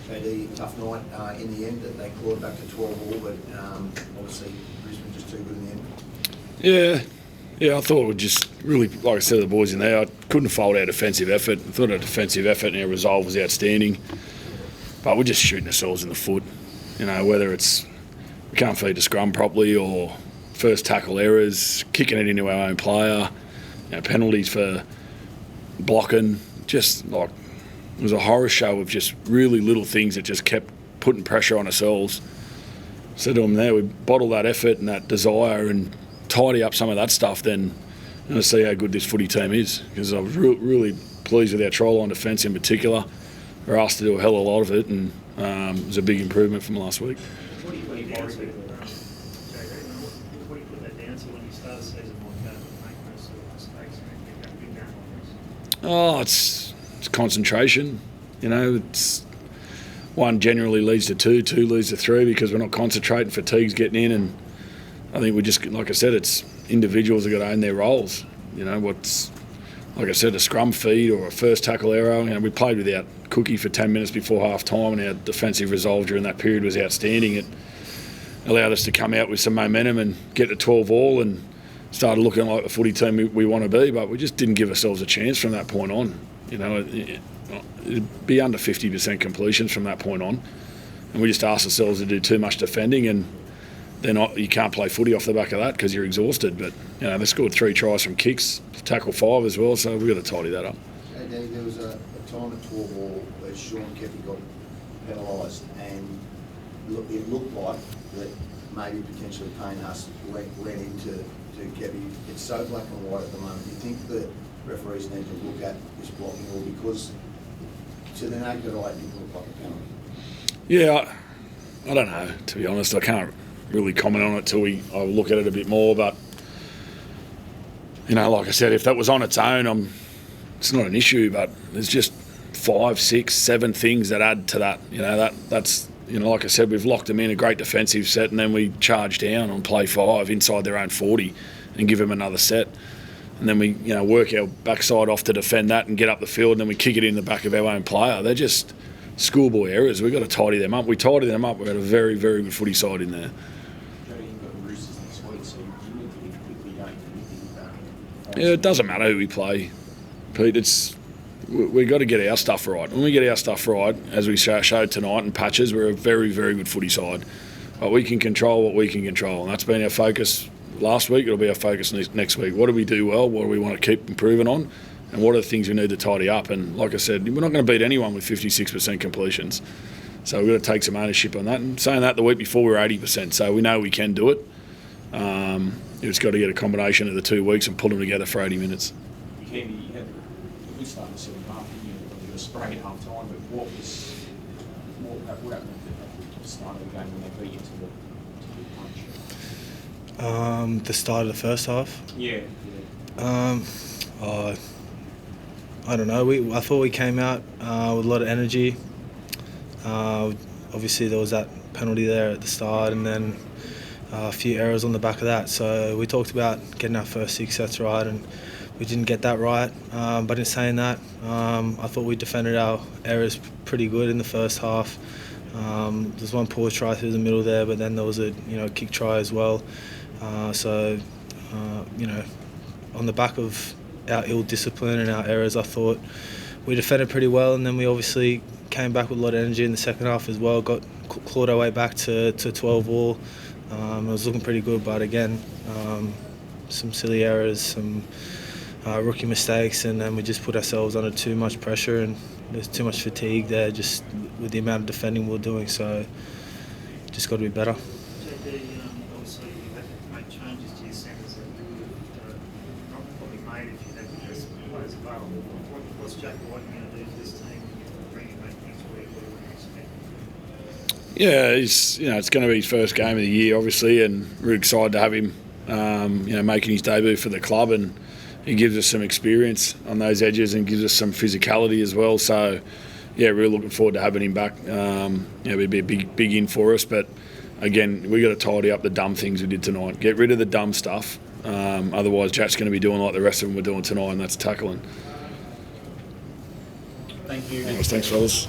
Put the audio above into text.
JD, tough night in the end. They clawed back to 12 all, but obviously Brisbane just too good in the end. Yeah, I thought it would just really, like I said to the boys in there, I couldn't fault our defensive effort. I thought our defensive effort and our resolve was outstanding. But we're just shooting ourselves in the foot. You know, whether it's we can't feed the scrum properly or first tackle errors, kicking it into our own player, penalties for blocking, just like it was a horror show of just really little things that just kept putting pressure on ourselves. Said to them there, we bottle that effort and that desire and tidy up some of that stuff, then you're going to see how good this footy team is. Because I was really pleased with our try line defence in particular. We were asked to do a hell of a lot of it, and it was a big improvement from last week. What do you put that down to when you start a season like that and make those sort of mistakes and make that big game like this? Oh, it's concentration. You know, it's one generally leads to two leads to three because we're not concentrating, fatigue's getting in, and I think we just, like I said, it's individuals that got to own their roles. You know, what's, like I said, a scrum feed or a first tackle error. You know, we played without Cookie for 10 minutes before half time, and our defensive resolve during that period was outstanding. It allowed us to come out with some momentum and get to 12 all and started looking like the footy team we want to be, but we just didn't give ourselves a chance from that point on. You know, it'd be under 50% completions from that point on, and we just asked ourselves to do too much defending, and then you can't play footy off the back of that because you're exhausted. But you know, they scored 3 tries from kicks, tackle 5 as well, so we've got to tidy that up. Hey, Danny, there was a time at 12 all where Sean Kepi got penalised, and it looked like that maybe potentially Payne Haas went into Kepi. It's so black and white at the moment. Do you think the referees need to look at this blocking, or because to the naked eye it didn't look like a penalty? Yeah, I don't know, to be honest. I can't really comment on it till I'll look at it a bit more, but you know, like I said, if that was on its own, it's not an issue, but there's just 5, 6, 7 things that add to that. You know, that's you know, like I said, we've locked them in a great defensive set, and then we charge down on play 5 inside their own 40 and give them another set. And then we, you know, work our backside off to defend that and get up the field, and then we kick it in the back of our own player. They're just schoolboy errors. We've got to tidy them up. We tidy them up. We've got a very, very good footy side in there. Yeah, it doesn't matter who we play, Pete. We've got to get our stuff right. When we get our stuff right, as we showed tonight in patches, we're a very, very good footy side. But we can control what we can control, and that's been our focus last week. It'll be our focus next week. What do we do well? What do we want to keep improving on? And what are the things we need to tidy up? And like I said, we're not going to beat anyone with 56% completions. So we've got to take some ownership on that. And saying that the week before we were 80%, so we know we can do it. You've just got to get a combination of the 2 weeks and pull them together for 80 minutes. You had a good start in the second half, didn't you? You were spraying at half time, but what happened at the start of the game when they beat you to the punch? The start of the first half? Yeah. I don't know. I thought we came out with a lot of energy. Obviously, there was that penalty there at the start, and then a few errors on the back of that. So we talked about getting our first 6 sets right, and we didn't get that right. But in saying that, I thought we defended our errors pretty good in the first half. There's one poor try through the middle there, but then there was a kick try as well. On the back of our ill discipline and our errors, I thought we defended pretty well, and then we obviously came back with a lot of energy in the second half as well. Clawed our way back to 12 all. It was looking pretty good, but again, some silly errors, some rookie mistakes, and then we just put ourselves under too much pressure, and there's too much fatigue there just with the amount of defending we're doing. So just got to be better. JD, obviously you had to make changes to your centres that you would have not probably made if you had the best players available. What's Jack White going to do to this team when you bring him back next week? What do you expect? Yeah, it's going to be his first game of the year, obviously, and we're excited to have him, making his debut for the club, and he gives us some experience on those edges and gives us some physicality as well. So, yeah, really looking forward to having him back. It'll be a big in for us, but again, we got to tidy up the dumb things we did tonight. Get rid of the dumb stuff. Otherwise, Jack's going to be doing like the rest of them were doing tonight, and that's tackling. Thank you. Thanks, fellas.